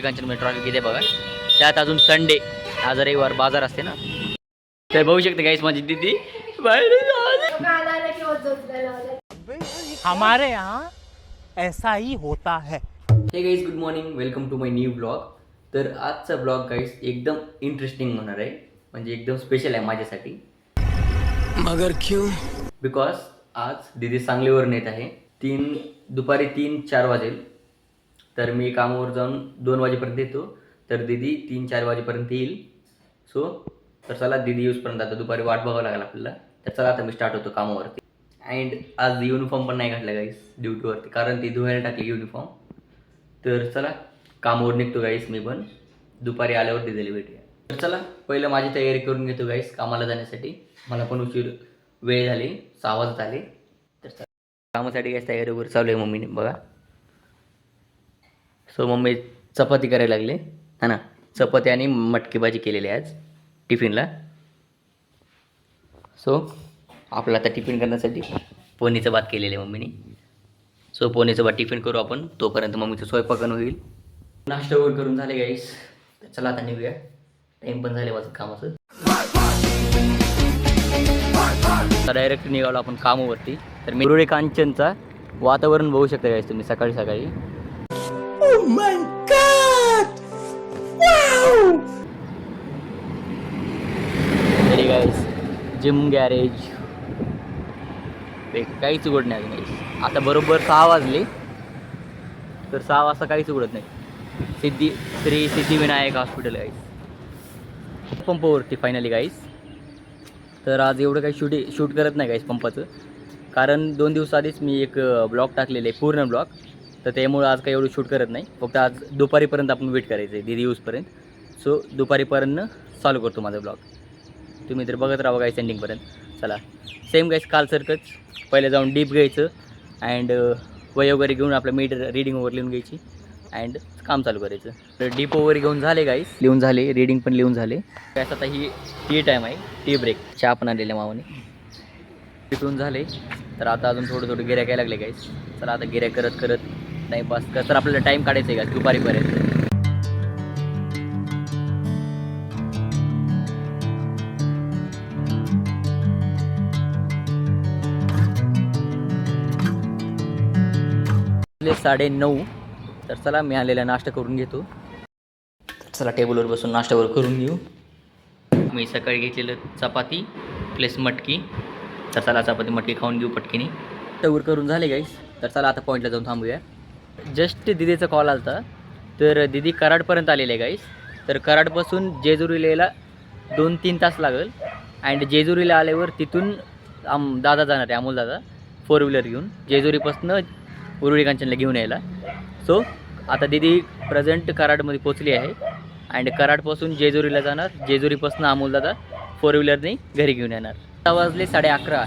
Kanchan traffic इथे बघा. त्यात अजून संडे, आज रविवार बाजार असते ना. तर बघू शकते गाईस माझी दीदी हमारे यहाँ ऐसा ही होता है. Hey guys, good morning, welcome to my new blog. तर आजचा ब्लॉग गाईस एकदम इंटरेस्टिंग होणार आहे, म्हणजे एकदम स्पेशल आहे माझ्यासाठी. मगर क्यों? बिकॉज आज दीदी सांगलीवरून येत आहे. दुपारी 3-4 वाजेल. तर मी कामावर जाऊन 2 वाजेपर्यंत येतो. तर दीदी 3-4 वाजेपर्यंत येईल. तर चला दीदी येऊसपर्यंत आता दुपारी वाट बघावं लागेल आपल्याला. तर चला आता मी स्टार्ट होतो कामावरती. अँड आज युनिफॉर्म पण नाही घातला गाईस ड्युटीवरती, कारण ती धुवायला टाकली युनिफॉर्म. तर चला कामावर निघतो गाईस मी पण. दुपारी आल्यावर दीदीला भेटूया. तर चला पहिलं माझी तयारी करून घेतो गाईस कामाला जाण्यासाठी. मला पण वेळ झाली, 6 वाजत आले. तर चला कामासाठी गाईस तयारी वगैरे चालू आहे मम्मीने बघा. सो मम्मी चपाती करायला लागले हा ना. चपाती आणि मटकी भाजी केलेली आहे आज टिफिनला. सो आपला आता टिफिन करण्यासाठी पोनीचं भात केलेलं आहे मम्मीने. सो पोनीचं भात टिफिन करू आपण, तोपर्यंत मम्मीचं स्वयंपाकन होईल. नाश्ता वगैरे करून झाले गाईस. तर चला आता निघूया, टाईम पण झाले माझं कामाचं. डायरेक्ट निघालो आपण कामावरती. तर मी रुळे कांचनचा वातावरण बघू शकता गाईस तुम्ही सकाळी सकाळी. Oh my God! Wow! तरी गाईस जिम गॅरेज काहीच उघड नाही अजून गाईस. आता बरोबर 6 वाजले. तर 6 वाजता काहीच उघडत नाही. श्री सिद्धिविनायक हॉस्पिटल गाईस पंपावरती फायनली गाईस. तर आज एवढं काही शूट करत नाही गाईस पंपाचं, कारण 2 दिवस आधीच मी एक ब्लॉग टाकलेले आहे, पूर्ण ब्लॉग. तर त्यामुळं आज काही एवढं शूट करत नाही. फक्त आज दुपारीपर्यंत आपण वेट करायचं आहे दीदी यूजपर्यंत. सो दुपारीपर्यंत चालू करतो माझा ब्लॉग. तुम्ही तर बघत राहा गाईस एंडिंगपर्यंत. चला सेम गाईस कालसारखंच पहिले जाऊन डीप घ्यायचं अँड वय वगैरे घेऊन आपलं रीडिंग वगैरे लिहून घ्यायची अँड काम चालू करायचं. तर डीप वगैरे घेऊन झाले गाईस, लिहून झाले, रीडिंग पण लिहून झाले. गाईस आता ही टी टाईम आहे, टी ब्रेक. चहा पण आलेल्या मावाने पिटून झाले. तर आता अजून थोडं गिऱ्या काय लागले गाईस. चला आता गिऱ्या करत टाईमपास तर आपल्याला टाईम काढायचं आहे का दुपारीपर्यंत. वाजले 9:30. तर चला मी आलेला नाश्ता करून घेतो. चला टेबलवर बसून नाश्ता वगैरे करून घेऊ. मी सकाळी घेतलेलं चपाती प्लस मटकी. तर चला चपाती मटकी खाऊन घेऊ पटकीने. वर करून झाले गाईस. तर चला आता पॉईंटला जाऊन थांबूया. जस्ट दिदीचा कॉल आला होता. तर दिदी कराडपर्यंत आलेले आहे गाईस. तर कराडपासून जेजुरीला यायला 2-3 तास लागेल. अँड जेजुरीला आल्यावर तिथून दादा जाणार आहे, अमोल दादा, 4 व्हीलर घेऊन जेजुरीपासून उरुळी कांचनला घेऊन यायला. सो आता दिदी प्रेझेंट कराडमध्ये पोचली आहे अँड कराडपासून जेजुरीला जाणार. जेजुरीपासून अमोल दादा 4 व्हीलरने घरी घेऊन येणार. 6 वाजले 11:30.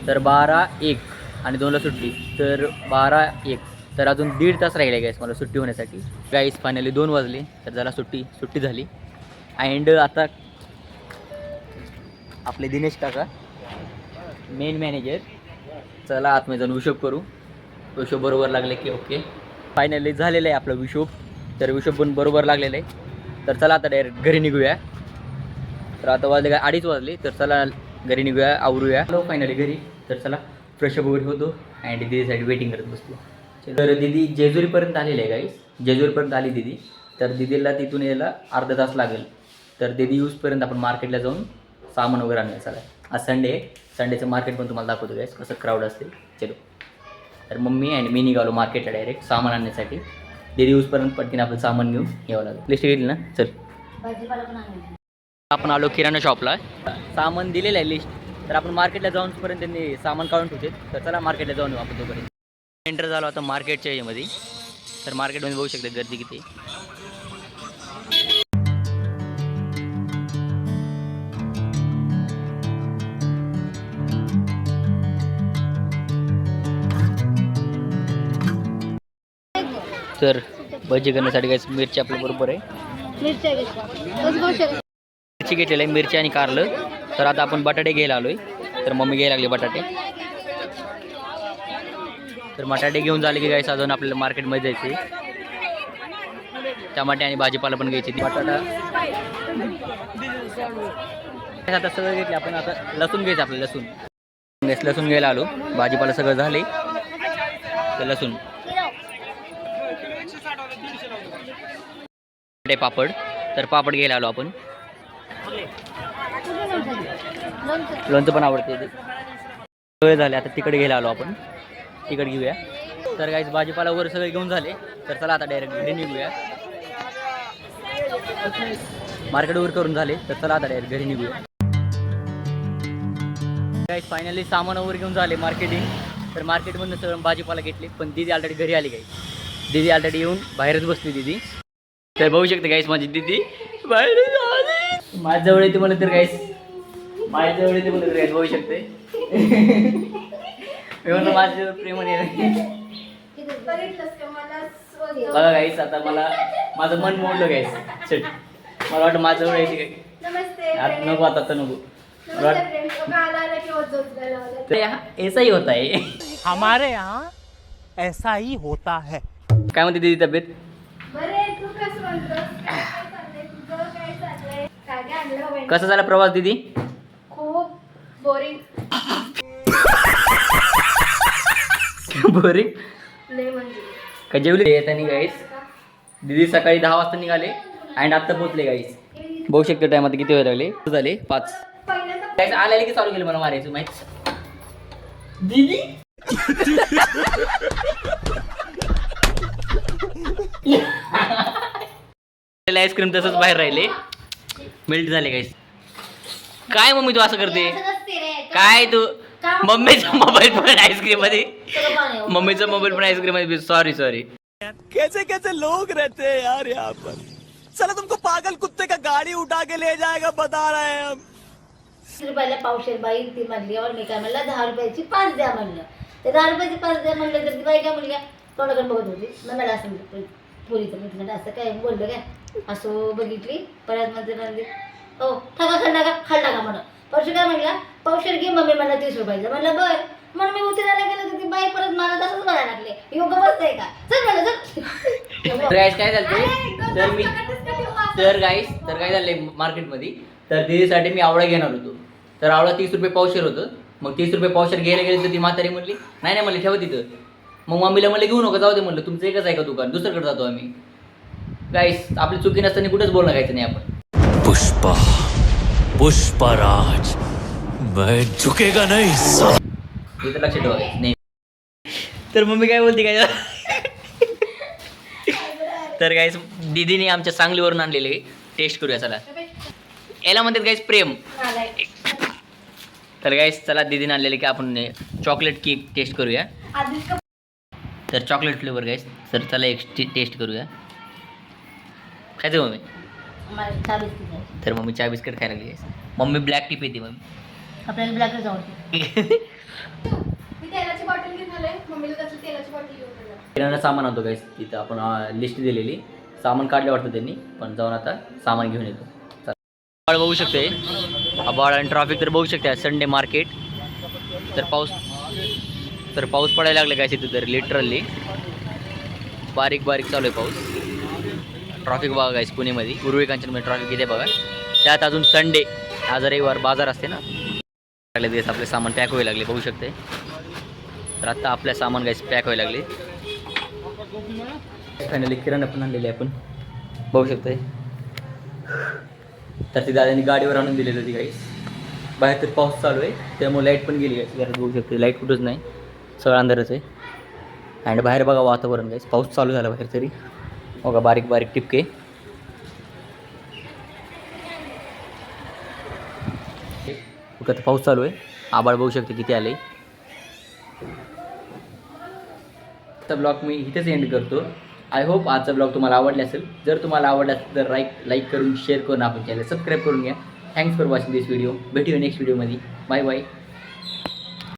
तर 12:01 आणि 2ला सुट्टी. तर 12:01. तर अजून 1.5 तास राहिले गाईस मला सुट्टी होण्यासाठी. गाईस फायनली 2 वाजले. तर झाला सुट्टी झाली. अँड आता आपले दिनेश काका मेन मॅनेजर. चला आतमध्ये जाऊन हिशोब करू. हिशोब बरोबर लागले की ओके. फायनली झालेलं आहे आपलं हिशोब. तर हिशोब पण बरोबर लागलेलं आहे. तर चला आता डायरेक्ट घरी निघूया. तर आता वाजले काय 2:30 वाजले. तर चला घरी निघूया, आवरूया. हॅलो फायनली घरी. तर चला फ्रेशअप वगैरे होतो अँड दीदीसाठी वेटिंग करत बसतो. तर दीदी जेजुरीपर्यंत आलेली आहे गाईस. जेजुरीपर्यंत आली दीदी. तर दीदीला तिथून यायला अर्धा तास लागेल. तर दीदी यूजपर्यंत आपण मार्केटला जाऊन सामान वगैरे आणूया. चला आज संडे आहे. संडेचं मार्केट पण तुम्हाला दाखवतो गाईस कसं क्राऊड असते. चलो तर मम्मी आणि मी निघालो मार्केटला डायरेक्ट सामान आणण्यासाठी. दीदी यूजपर्यंत पटकीन आपलं सामान घेऊन यावं लागेल. लिस्ट घेतली ना. चल आपण आलो किराणा शॉपला. सामान दिलेलं आहे लिस्ट. तर आपण मार्केटला जाऊनपर्यंत त्यांनी सामान काढून ठेवते. तर चला मार्केटला जाऊन येऊ आपण तोपर्यंत. एंटर झालो आता मार्केटच्या यामध्ये. तर मार्केटमध्ये बघू शकता गर्दी किती. तर भजी करण्यासाठी काय मिरची आपल्या बरोबर आहे. मिरची घेतलेली आहे, मिरची आणि कारलं. तर आता आपण बटाटे घ्यायला आलोय. तर मम्मी घ्यायला लागली बटाटे. तर बटाटे घेऊन झाले की गाईस अजून आपल्याला मार्केटमध्ये जायचे. टमाटे आणि भाजीपाला पण घ्यायची बटाटा आता सगळं घेतलं आपण. आता लसूण घ्यायचं आपलं. लसूण घ्यायला आलो. भाजीपाला सगळं झाले तर लसूण पापड. तर पापड घ्यायला आलो आपण. लोणचं पण आवडते ते. सगळे झाले. आता तिकडे घ्यायला आलो आपण. तिकडे घेऊया. तर काहीच भाजीपाला वगैरे सगळे घेऊन झाले. तर चला आता डायरेक्ट घरी निघूया. मार्केट वगैरे करून झाले. तर चला आता डायरेक्ट घरी निघूया. गाईस फायनली सामान वगैरे घेऊन झाले मार्केटिंग. तर मार्केटमधून सगळं भाजीपाला घेतले. पण दीदी ऑलरेडी घरी आली. गाईस दीदी ऑलरेडी येऊन बाहेरच बसली दीदी. तर बघू शकते गाईस माझी दीदी बाहेर आली. माझ्याजवळ येते मला तर गाईस. माझ्याजवळ येते मला तर गाईस बघू शकते. मी म्हणलं माझ्याजवळ प्रेमाने बघा गाईस. आता मला माझं मन मोडलं गाईस. चट मला वाटतं माझ्याजवळ यायची काय. आता नको. आता नको. ऐसा ही होता है. हमारे यहाँ ऐसा ही होता है. काय म्हणते दीदी तब्येत? कसा झाला प्रवास दीदी? खूप बोरिंग. बोरिंग लय म्हणजे का जेवली येतानी गाईस. दीदी सकाळी 10 वाजता निघाले अँड आत्ता पोहोचले गाईस. बघू शकतो टाइम आता किती वेळ लागले. झाले 5. गाईस आले की चालू केलं मला मारायचं माहिती. दीदी आईस्क्रीम तसंच बाहेर राहिले. मेल्ट झाले गाईस. काय मम्मी तू असं करते? काय तू मम्मीचा मोबाईल पण आईस्क्रीम मध्ये. मम्मीचा मोबाईल पण आईस्क्रीम मध्ये. सॉरी. कैसे कैसे लोग रहते हैं यार यहाँ पर. चलो तुमको पागल कुत्ते का गाड़ी उठा के ले जाएगा बता रहे हैं हम. 20 रुपयाला पावशेर बाई ती म्हणली. और मी काय म्हणलं 10 रुपयाची 5 द्या म्हणलं. ते 10 रुपयाची 5 द्या म्हणलं तर ती बाई काय म्हणली तोंडाकडे बघत होती. मग मला असं पोरीचं म्हटलं असं काय बोललं काय. असं बघितली. परत म्हणते हो ठगा खाल्ला का म्हणा. परशु काय म्हणला पावशेर घे मम्मी म्हणलं 30 रुपयाचं. म्हणलं बरं. म्हणून मी उतरायला गेलं तर ती बाई परत मला तसंच म्हणायला लागले. योग्य बसतंय का चल म्हणलं चल. गाईस काय झालंय तर काय झालंय मार्केटमध्ये. तर दीदीसाठी मी आवळा घेणार होतो. तर आवळा 30 रुपये पावशेर होतं. मग 30 रुपये पावशेर घ्यायला गेले तर ती म्हातारी म्हणली नाही म्हणले ठेवा तिथं. मग मम्मीला म्हणलं घेऊ नका जाऊ दे म्हणलं. तुमचं एकच आहे का दुकान दुसरीकडे जातो आम्ही. गाईस आपली चुकी नसताना कुठेच बोलणं घ्यायचं नाही आपण. पुष्पराज मैं झुकेगा नहीं. इथं लक्ष ठेवा नाही. तर मम्मी काय बोलते काय. तर गाईस दीदीने आमच्या सांगलीवरून आणलेले टेस्ट करूया चला. याला म्हणतात गाईस प्रेम. तर गाईस चला दीदीने आणलेले की आपण चॉकलेट केक टेस्ट करूया. तर चॉकलेट फ्लेवर गाईस. तर चला एक टेस्ट करूया. खायचं मम्मी. तर मम्मी चहा बिस्किट खायला लागली गाईस. मम्मी ब्लॅक टी पिते मम्मी. आपल्याला ब्लॅकच आवडते. तेलाची बॉटल घेऊन आले. मम्मीला त्याची तेलाची बॉटल घेऊन आले. किराणा सामान आणतो गाईस. तिथं आपण लिस्ट दिलेली. सामान काढलं वाटतं त्यांनी. पण जाऊन आता सामान घेऊन येतो. आबाळ बघू शकते. आबाळ आणि ट्रॉफिक तर बघू शकते. Sunday market. तर पाऊस पडायला लागला गाईस इथं. तर लिटरली बारीक चालू आहे पाऊस. ट्रॉफिक बघा गाईस पुणेमध्ये उर्वी कांचनमध्ये ट्रॉफिक इथे बघा. त्यात अजून संडे आज रविवार बाजार असते ना. लागले दिवस आपले सामान पॅक व्हायला लागले बघू शकते. तर आता आपल्या सामान गाईस पॅक व्हायला लागले. फायनली किराणा पण आणलेली आपण बघू शकते. तर ती दादांनी गाडीवर आणून दिलेली होती गाईस. बाहेर तर पाऊस चालू आहे त्यामुळे लाईट पण गेली गाईस. घरात बघू शकते लाईट कुठंच नाही. सगळं अंधारच आहे. अँड बाहेर बघा वातावरण गाईस. पाऊस चालू झाला बाहेर तरी बघा बारीक टिपके. आता पाऊस चालू आहे. आबाळ बघू शकते किती आले. आता ब्लॉग मी इथेच एंड करतो. आय होप आजचा ब्लॉग तुम्हाला आवडला असेल. जर तुम्हाला आवडला तर लाईक करून शेअर करून आपण चॅनल सबस्क्राईब करून घ्या. Thanks for watching this video. भेटूया नेक्स्ट व्हिडिओमध्ये. बाय.